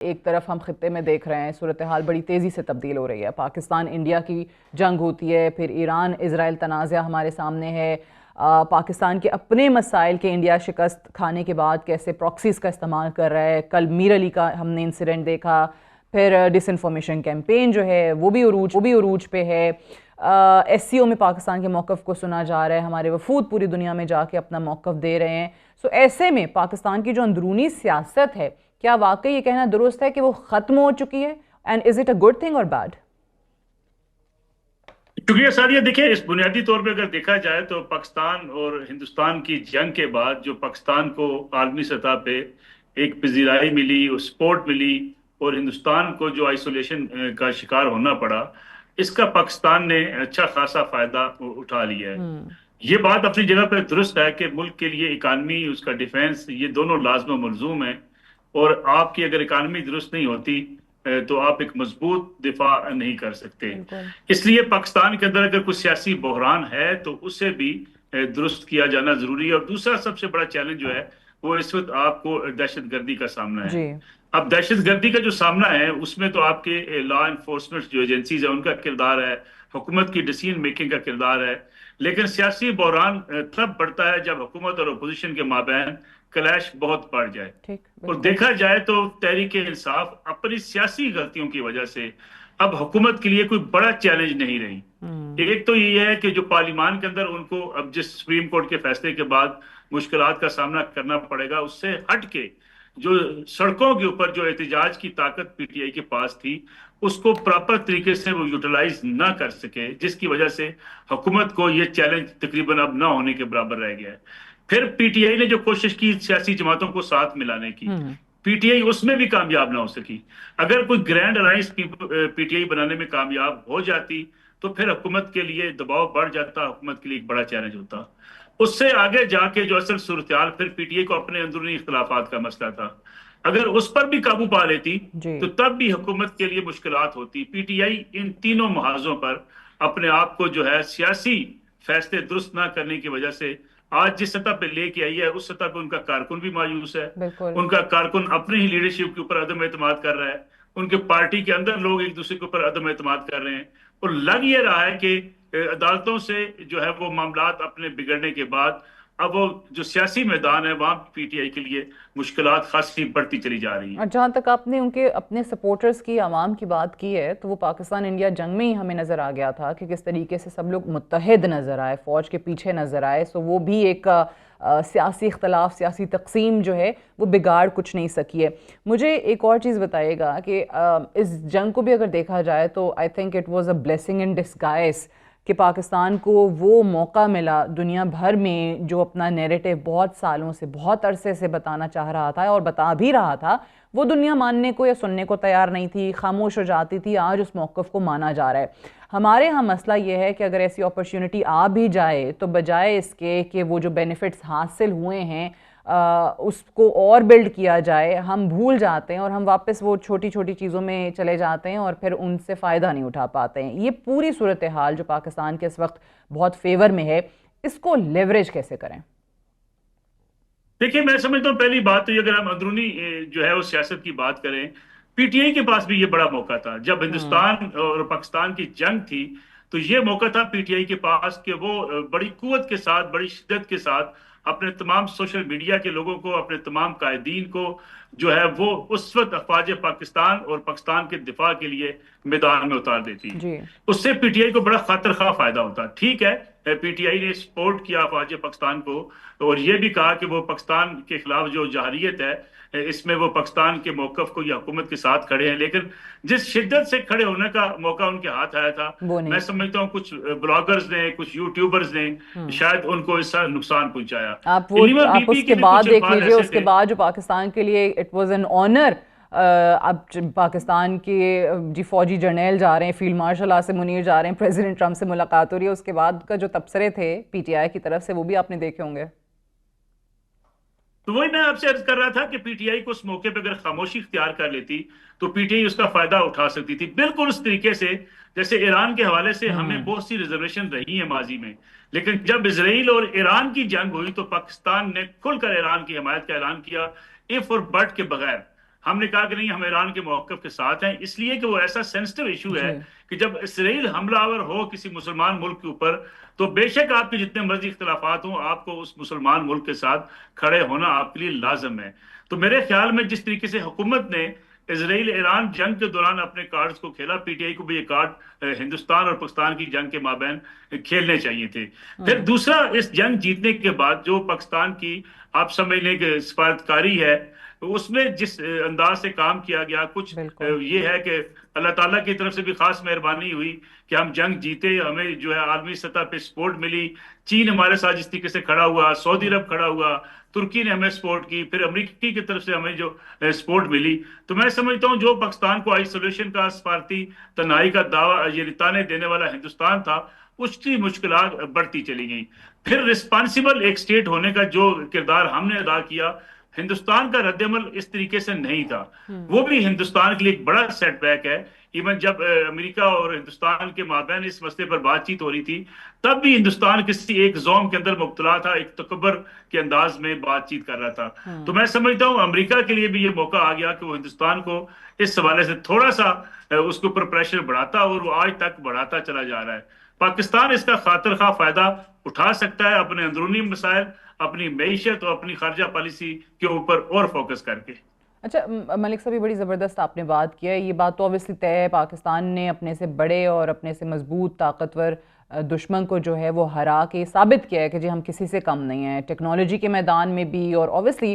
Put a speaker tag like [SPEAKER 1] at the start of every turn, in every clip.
[SPEAKER 1] ایک طرف ہم خطے میں دیکھ رہے ہیں صورتحال بڑی تیزی سے تبدیل ہو رہی ہے، پاکستان انڈیا کی جنگ ہوتی ہے، پھر ایران اسرائیل تنازع ہمارے سامنے ہے، پاکستان کے اپنے مسائل کے انڈیا شکست کھانے کے بعد کیسے پراکسیز کا استعمال کر رہا ہے، کل میر علی کا ہم نے انسیڈنٹ دیکھا، پھر ڈس انفارمیشن کیمپین جو ہے وہ بھی عروج پہ ہے، ایس سی او میں پاکستان کے موقف کو سنا جا رہا ہے، ہمارے وفود پوری دنیا میں جا کے اپنا موقف دے رہے ہیں. سو ایسے میں پاکستان کی جو اندرونی سیاست ہے، کیا واقعی یہ کہنا درست ہے کہ وہ ختم ہو چکی ہے؟ And is it a good thing اور بیڈ؟
[SPEAKER 2] شکریہ سعدیہ. دیکھیں، اس بنیادی طور پہ اگر دیکھا جائے تو پاکستان اور ہندوستان کی جنگ کے بعد جو پاکستان کو عالمی سطح پہ ایک پذیرائی ملی اور سپورٹ ملی اور ہندوستان کو جو آئسولیشن کا شکار ہونا پڑا، اس کا پاکستان نے اچھا خاصا فائدہ اٹھا لیا ہے. یہ بات اپنی جگہ پہ درست ہے کہ ملک کے لیے اکانومی، اس کا ڈیفنس، یہ دونوں لازم و ملزوم ہیں. اور آپ کی اگر اکانومی درست نہیں ہوتی تو آپ ایک مضبوط دفاع نہیں کر سکتے. اس لیے پاکستان کے اندر اگر کوئی سیاسی بحران ہے تو اسے بھی درست کیا جانا ضروری ہے. اور دوسرا سب سے بڑا چیلنج جو ہے وہ اس وقت آپ کو دہشت گردی کا سامنا ہے. اب دہشت گردی کا جو سامنا ہے اس میں تو آپ کے لا انفورسمنٹ جو ایجنسیز ہیں ان کا کردار ہے، حکومت کی ڈیسیژن میکنگ کا کردار ہے. لیکن سیاسی بحران تب بڑھتا ہے جب حکومت اور اپوزیشن کے مابین کلیش بہت بڑھ جائے. اور دیکھا جائے تو تحریک انصاف اپنی سیاسی غلطیوں کی وجہ سے اب حکومت کے لیے کوئی بڑا چیلنج نہیں رہی. ایک تو یہ ہے کہ جو پارلیمان کے اندر ان کو اب جس سپریم کورٹ کے فیصلے کے بعد مشکلات کا سامنا کرنا پڑے گا، اس سے ہٹ کے جو سڑکوں کے اوپر جو احتجاج کی طاقت پی ٹی آئی کے پاس تھی اس کو پراپر طریقے سے وہ یوٹیلائز نہ کر سکے، جس کی وجہ سے حکومت کو یہ چیلنج تقریباً اب نہ ہونے کے برابر رہ گیا ہے. پھر پی ٹی آئی نے جو کوشش کی سیاسی جماعتوں کو ساتھ ملانے کی، پی ٹی آئی اس میں بھی کامیاب نہ ہو سکی. اگر کوئی grand alliance P T I بنانے میں کامیاب ہو جاتی تو پھر حکومت کے لیے دباؤ بڑھ جاتا، حکومت کے لیے ایک بڑا چیلنج ہوتا. اس سے آگے جا کے جو اصل صورتحال پھر پی ٹی آئی کو اپنے اندرونی اختلافات کا مسئلہ تھا، اگر اس پر بھی قابو پا لیتی تو تب بھی حکومت کے لیے مشکلات ہوتی. پی ٹی آئی ان تینوں محاذوں پر اپنے آپ کو جو ہے سیاسی فیصلے درست نہ کرنے کی وجہ سے آج جس سطح پہ لے کے آئی ہے اس سطح پہ ان کا کارکن بھی مایوس ہے. ان کا کارکن اپنی ہی لیڈرشپ کے اوپر عدم اعتماد کر رہا ہے. ان کے پارٹی کے اندر لوگ ایک دوسرے کے اوپر عدم اعتماد کر رہے ہیں. اور لگ یہ رہا ہے کہ عدالتوں سے جو ہے وہ معاملات اپنے بگڑنے کے بعد اب وہ جو سیاسی میدان ہے وہاں پی ٹی آئی کے لیے مشکلات خاصی بڑھتی چلی جا رہی ہیں.
[SPEAKER 1] اور جہاں تک آپ نے ان کے اپنے سپورٹرز کی، عوام کی بات کی ہے، تو وہ پاکستان انڈیا جنگ میں ہی ہمیں نظر آ گیا تھا کہ کس طریقے سے سب لوگ متحد نظر آئے، فوج کے پیچھے نظر آئے. سو وہ بھی ایک سیاسی اختلاف، سیاسی تقسیم جو ہے وہ بگاڑ کچھ نہیں سکی ہے. مجھے ایک اور چیز بتائیے گا کہ اس جنگ کو بھی اگر دیکھا جائے تو I think it was a blessing in disguise کہ پاکستان کو وہ موقع ملا دنیا بھر میں جو اپنا نیریٹو بہت سالوں سے، بہت عرصے سے بتانا چاہ رہا تھا اور بتا بھی رہا تھا. وہ دنیا ماننے کو یا سننے کو تیار نہیں تھی، خاموش ہو جاتی تھی. آج اس موقف کو مانا جا رہا ہے. ہمارے ہاں مسئلہ یہ ہے کہ اگر ایسی اپرچونٹی آ بھی جائے تو بجائے اس کے کہ وہ جو بینیفٹس حاصل ہوئے ہیں اس کو اور بلڈ کیا جائے، ہم بھول جاتے ہیں اور ہم واپس وہ چھوٹی چھوٹی چیزوں میں چلے جاتے ہیں اور پھر ان سے فائدہ نہیں اٹھا پاتے ہیں. یہ پوری صورتحال جو پاکستان کے اس وقت بہت فیور میں ہے، اس کو لیوریج کیسے کریں؟
[SPEAKER 2] دیکھیں، میں سمجھتا ہوں پہلی بات تو یہ اگر ہم اندرونی جو ہے وہ سیاست کی بات کریں، پی ٹی آئی کے پاس بھی یہ بڑا موقع تھا. جب ہندوستان اور پاکستان کی جنگ تھی تو یہ موقع تھا پی ٹی آئی کے پاس کہ وہ بڑی قوت کے ساتھ، بڑی شدت کے ساتھ اپنے تمام سوشل میڈیا کے لوگوں کو، اپنے تمام قائدین کو جو ہے وہ اس وقت افواج پاکستان اور پاکستان کے دفاع کے لیے میدان میں اتار دیتی. اس سے پی ٹی آئی کو بڑا خاطر خواہ فائدہ ہوتا. ٹھیک ہے، پی ٹی آئی نے سپورٹ کیا افواج پاکستان کو اور یہ بھی کہا کہ وہ پاکستان کے خلاف جو جارحیت ہے اس میں وہ پاکستان کے موقف کو یا حکومت کے ساتھ کھڑے ہیں. لیکن جس شدت سے کھڑے ہونے کا موقع ان کے ہاتھ آیا تھا، میں سمجھتا ہوں کچھ بلاگرز نے، کچھ یوٹیوبرز نے شاید ان کو اس سے نقصان پہنچایا.
[SPEAKER 1] آپ اس کے بعد دیکھ لیجئے، اس کے بعد جو پاکستان کے لیے اٹ واز این آنر. اب پاکستان کے فوجی جرنیل جا رہے ہیں، فیلڈ مارشل آصم منیر جا رہے ہیں، پریزیڈنٹ ٹرمپ سے ملاقات ہو رہی ہے. اس کے بعد کا جو تبصرے تھے پی ٹی آئی کی طرف سے وہ بھی آپ نے دیکھے ہوں گے.
[SPEAKER 2] تو وہی میں آپ سے عرض کر رہا تھا کہ پی ٹی آئی کو اس موقع پہ اگر خاموشی اختیار کر لیتی تو پی ٹی آئی اس کا فائدہ اٹھا سکتی تھی. بالکل اس طریقے سے جیسے ایران کے حوالے سے ہمیں بہت سی ریزرویشن رہی ہیں ماضی میں، لیکن جب اسرائیل اور ایران کی جنگ ہوئی تو پاکستان نے کھل کر ایران کی حمایت کا اعلان کیا، ایف اور بٹ کے بغیر. ہم نے کہا کہ نہیں ہم ایران کے موقف کے ساتھ ہیں، اس لیے کہ وہ ایسا سینسٹیو ایشو ہے
[SPEAKER 1] جی
[SPEAKER 2] کہ جب اسرائیل حملہ آور ہو کسی مسلمان ملک کے اوپر تو بے شک آپ کے جتنے مرضی اختلافات ہوں، آپ کو اس مسلمان ملک کے ساتھ کھڑے ہونا آپ کے لیے لازم ہے۔ تو میرے خیال میں جس طریقے سے حکومت نے اسرائیل ایران جنگ کے دوران اپنے کارڈز کو کھیلا، پی ٹی آئی کو بھی یہ کارڈ ہندوستان اور پاکستان کی جنگ کے مابین کھیلنے چاہیے تھے۔ پھر دوسرا، اس جنگ جیتنے کے بعد جو پاکستان کی آپ سمجھ لیں کہ سفارتکاری ہے، اس میں جس انداز سے کام کیا گیا، کچھ
[SPEAKER 1] بالکل
[SPEAKER 2] یہ ہے کہ اللہ تعالیٰ کی طرف سے بھی خاص مہربانی ہوئی کہ ہم جنگ جیتے، ہمیں جو ہے عالمی سطح پہ سپورٹ ملی، چین ہمارے ساتھ جس طریقے سے کھڑا ہوا، سعودی عرب کھڑا ہوا، ترکی نے ہمیں سپورٹ کی، پھر امریکی کی طرف سے ہمیں جو سپورٹ ملی۔ تو میں سمجھتا ہوں جو پاکستان کو آئسولیشن کا، سفارتی تنہائی کا دعویٰ یہ تانے دینے والا ہندوستان تھا، اس کی مشکلات بڑھتی چلی گئیں۔ پھر رسپانسیبل ایک سٹیٹ ہونے کا جو کردار ہم نے ادا کیا، ہندوستان کا رد عمل اس طریقے سے نہیں تھا، وہ بھی ہندوستان کے لیے ایک بڑا سیٹ بیک ہے۔ ایون جب امریکہ اور ہندوستان کے مابین اس مسئلے پر بات چیت ہو رہی تھی، تب بھی ہندوستان کسی ایک زوم کے اندر مبتلا تھا، ایک تکبر کے انداز میں بات چیت کر رہا تھا۔ تو میں سمجھتا ہوں امریکہ کے لیے بھی یہ موقع آ گیا کہ وہ ہندوستان کو اس حوالے سے تھوڑا سا اس کے اوپر پریشر بڑھاتا، اور وہ آج تک بڑھاتا چلا جا رہا ہے۔ پاکستان اس کا خاطر خواہ فائدہ اٹھا سکتا ہے اپنے اندرونی مسائل، اپنی معیشت اور اپنی خارجہ پالیسی کے اوپر اور فوکس کر کے۔
[SPEAKER 1] اچھا ملک صاحب، یہ بڑی زبردست آپ نے بات کیا ہے، یہ بات تو اوبیسلی طے ہے، پاکستان نے اپنے سے بڑے اور اپنے سے مضبوط طاقتور دشمن کو جو ہے وہ ہرا کے ثابت کیا ہے کہ جی ہم کسی سے کم نہیں ہیں، ٹیکنالوجی کے میدان میں بھی، اور اوبیسلی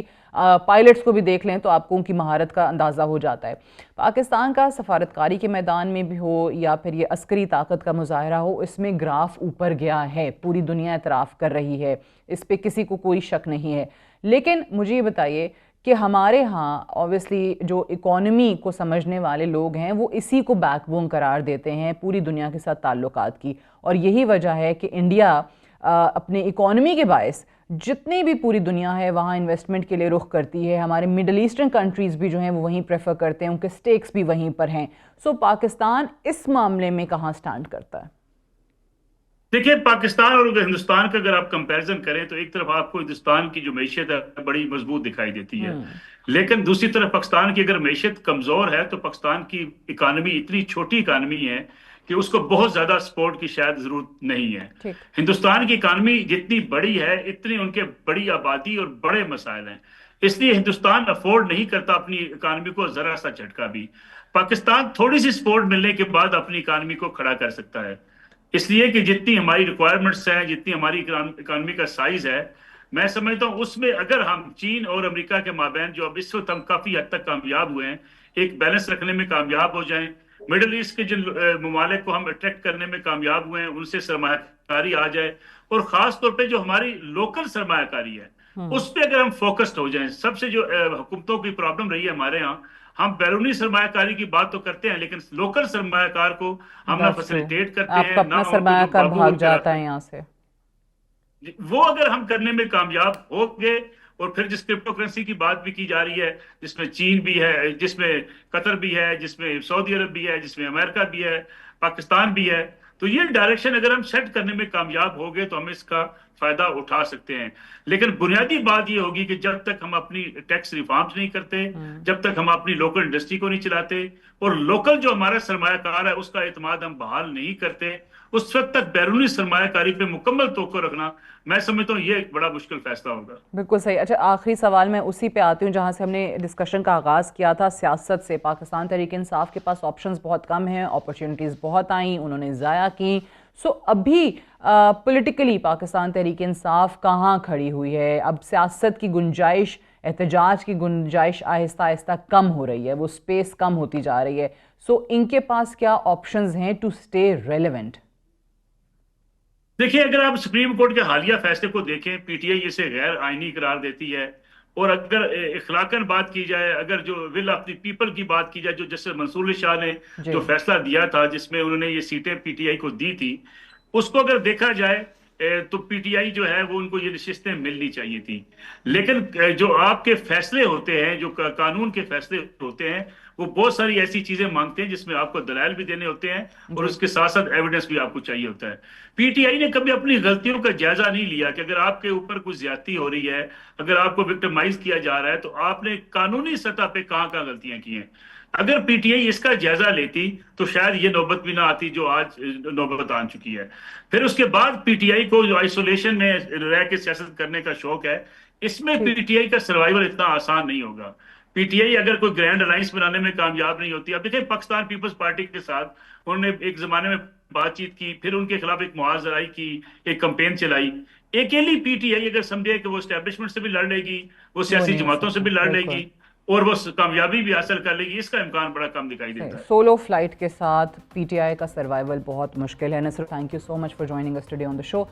[SPEAKER 1] پائلٹس کو بھی دیکھ لیں تو آپ کو ان کی مہارت کا اندازہ ہو جاتا ہے۔ پاکستان کا سفارتکاری کے میدان میں بھی ہو یا پھر یہ عسکری طاقت کا مظاہرہ ہو، اس میں گراف اوپر گیا ہے، پوری دنیا اعتراف کر رہی ہے، اس پہ کسی کو کوئی شک نہیں ہے۔ لیکن مجھے یہ بتائیے کہ ہمارے ہاں اوبیسلی جو اکانومی کو سمجھنے والے لوگ ہیں وہ اسی کو بیک بون قرار دیتے ہیں پوری دنیا کے ساتھ تعلقات کی، اور یہی وجہ ہے کہ انڈیا اپنے اکانومی کے باعث جتنی بھی پوری دنیا ہے وہاں انویسٹمنٹ کے لیے رخ کرتی ہے۔ ہمارے مڈل ایسٹرن کنٹریز بھی جو ہیں وہ وہیں پریفر کرتے ہیں، ان کے سٹیکس بھی وہیں پر ہیں۔ سو پاکستان اس معاملے میں کہاں سٹینڈ کرتا ہے؟
[SPEAKER 2] دیکھیں، پاکستان اور ہندوستان کا اگر آپ کمپیریزن کریں تو ایک طرف آپ کو ہندوستان کی جو معیشت ہے بڑی مضبوط دکھائی دیتی ہے، لیکن دوسری طرف پاکستان کی اگر معیشت کمزور ہے تو پاکستان کی اکانومی اتنی چھوٹی اکانومی ہے کہ اس کو بہت زیادہ سپورٹ کی شاید ضرورت نہیں ہے۔ ہندوستان کی اکانومی جتنی بڑی ہے اتنی ان کے بڑی آبادی اور بڑے مسائل ہیں، اس لیے ہندوستان افورڈ نہیں کرتا اپنی اکانومی کو ذرا سا جھٹکا بھی۔ پاکستان تھوڑی سی سپورٹ ملنے کے بعد اپنی اکانومی کو کھڑا کر سکتا ہے، اس لیے کہ جتنی ہماری ریکوائرمنٹس ہیں، جتنی ہماری اکانومی کا سائز ہے، میں سمجھتا ہوں اس میں اگر ہم چین اور امریکہ کے مابین جو اب اس وقت ہم کافی حد تک کامیاب ہوئے ہیں، ایک بیلنس رکھنے میں کامیاب ہو جائیں، مڈل ایسٹ کے جن ممالک کو ہم اٹریکٹ کرنے میں کامیاب ہوئے ہیں ان سے سرمایہ کاری آ جائے، اور خاص طور پہ جو ہماری لوکل سرمایہ کاری ہے اس پہ اگر ہم فوکسڈ ہو جائیں۔ سب سے جو حکومتوں کی پرابلم رہی ہے ہمارے ہاں، ہم بیرونی سرمایہ کاری کی بات تو کرتے ہیں لیکن لوکل سرمایہ کار کو ہم نہ فیسیلیٹیٹ کرتے
[SPEAKER 1] آپ
[SPEAKER 2] ہیں،
[SPEAKER 1] کا
[SPEAKER 2] نہ
[SPEAKER 1] اپنا
[SPEAKER 2] ان کو
[SPEAKER 1] سرمایہ
[SPEAKER 2] جو
[SPEAKER 1] کار بھاگ
[SPEAKER 2] مقبول
[SPEAKER 1] جاتا
[SPEAKER 2] کراتے
[SPEAKER 1] ہے
[SPEAKER 2] ہیں۔
[SPEAKER 1] یہاں سے۔
[SPEAKER 2] وہ اگر ہم کرنے میں کامیاب ہو گئے، اور پھر جس کرپٹو کرنسی کی بات بھی کی جا رہی ہے، جس میں چین بھی ہے، جس میں قطر بھی ہے، جس میں سعودی عرب بھی ہے، جس میں امریکہ بھی ہے، پاکستان بھی ہے، تو یہ ڈائریکشن اگر ہم سیٹ کرنے میں کامیاب ہو گئے تو ہم اس کا فائدہ اٹھا سکتے ہیں۔ لیکن بنیادی بات یہ ہوگی کہ جب تک ہم اپنی ٹیکس ریفارمز نہیں کرتے، جب تک ہم اپنی لوکل انڈسٹری کو نہیں چلاتے، اور لوکل جو ہمارا سرمایہ کار ہے اس کا اعتماد ہم بحال نہیں کرتے، اس وقت تک بیرونی سرمایہ کاری پہ مکمل توقع رکھنا، میں سمجھتا ہوں یہ ایک بڑا مشکل فیصلہ ہوگا۔
[SPEAKER 1] بالکل صحیح۔ اچھا آخری سوال میں اسی پہ آتی ہوں جہاں سے ہم نے ڈسکشن کا آغاز کیا تھا، سیاست سے۔ پاکستان تحریک انصاف کے پاس آپشنز بہت کم ہیں، اپرچونٹیز بہت آئیں، انہوں نے ضائع کی۔ سو ابھی پولیٹیکلی پاکستان تحریک انصاف کہاں کھڑی ہوئی ہے؟ اب سیاست کی گنجائش، احتجاج کی گنجائش آہستہ آہستہ کم ہو رہی ہے، وہ سپیس کم ہوتی جا رہی ہے۔ سو ان کے پاس کیا آپشنز ہیں ٹو سٹے ریلیونٹ؟
[SPEAKER 2] دیکھیں، اگر آپ سپریم کورٹ کے حالیہ فیصلے کو دیکھیں، پی ٹی آئی اسے غیر آئینی قرار دیتی ہے، اور اگر اخلاقاً بات کی جائے، اگر جو ول آف دی پیپل کی بات کی جائے، جو جسٹس منصور علی شاہ نے جو فیصلہ دیا تھا جس میں انہوں نے یہ سیٹیں پی ٹی آئی کو دی تھی، اس کو اگر دیکھا جائے تو پی ٹی آئی جو ہے وہ ان کو یہ نشستیں ملنی چاہیے تھی۔ لیکن جو آپ کے فیصلے ہوتے ہیں، جو قانون کے فیصلے ہوتے ہیں، وہ بہت ساری ایسی چیزیں مانگتے ہیں جس میں آپ کو دلائل بھی دینے ہوتے ہیں اور اس کے ساتھ ساتھ ایویڈنس بھی آپ کو چاہیے ہوتا ہے. پی ٹی آئی نے کبھی اپنی غلطیوں کا جائزہ نہیں لیا کہ اگر آپ کے اوپر کوئی زیادتی ہو رہی ہے, اگر آپ کو وکٹمائز کیا جا رہا ہے, تو آپ نے قانونی سطح پہ کہاں کہاں غلطیاں کی ہیں. اگر پی ٹی آئی اس کا جائزہ لیتی تو شاید یہ نوبت بھی نہ آتی جو آج نوبت آ چکی ہے. پھر اس کے بعد پی ٹی آئی کو جو آئسولیشن میں رہ کے سیاست کرنے کا شوق ہے, اس میں پی ٹی آئی کا سروائیول اتنا آسان نہیں ہوگا. پی ٹی آئی اگر کوئی گرینڈ الائنس بنانے میں کامیاب نہیں ہوتی, اب دیکھیں پاکستان پیپلز پارٹی کے ساتھ انہوں نے ایک زمانے میں بات چیت کی, پھر ان کے خلاف ایک معاذ ذرائی کی, ایک کمپین چلائی. اکیلی پی ٹی آئی اگر سمجھے کہ وہ اسٹیبلشمنٹ سے بھی لڑ لے گی, وہ سیاسی
[SPEAKER 1] نہیں ہو
[SPEAKER 2] جماعتوں سے
[SPEAKER 1] سکتا
[SPEAKER 2] بھی لڑ لے
[SPEAKER 1] بالکل.
[SPEAKER 2] گی اور وہ کامیابی بھی حاصل کر لے گی, اس کا امکان بڑا کم دکھائی دیتا ہے.
[SPEAKER 1] سولو فلائٹ کے ساتھ پی ٹی آئی کا سروائیول بہت مشکل ہے. Nasr, thank you so much for joining us today on the show.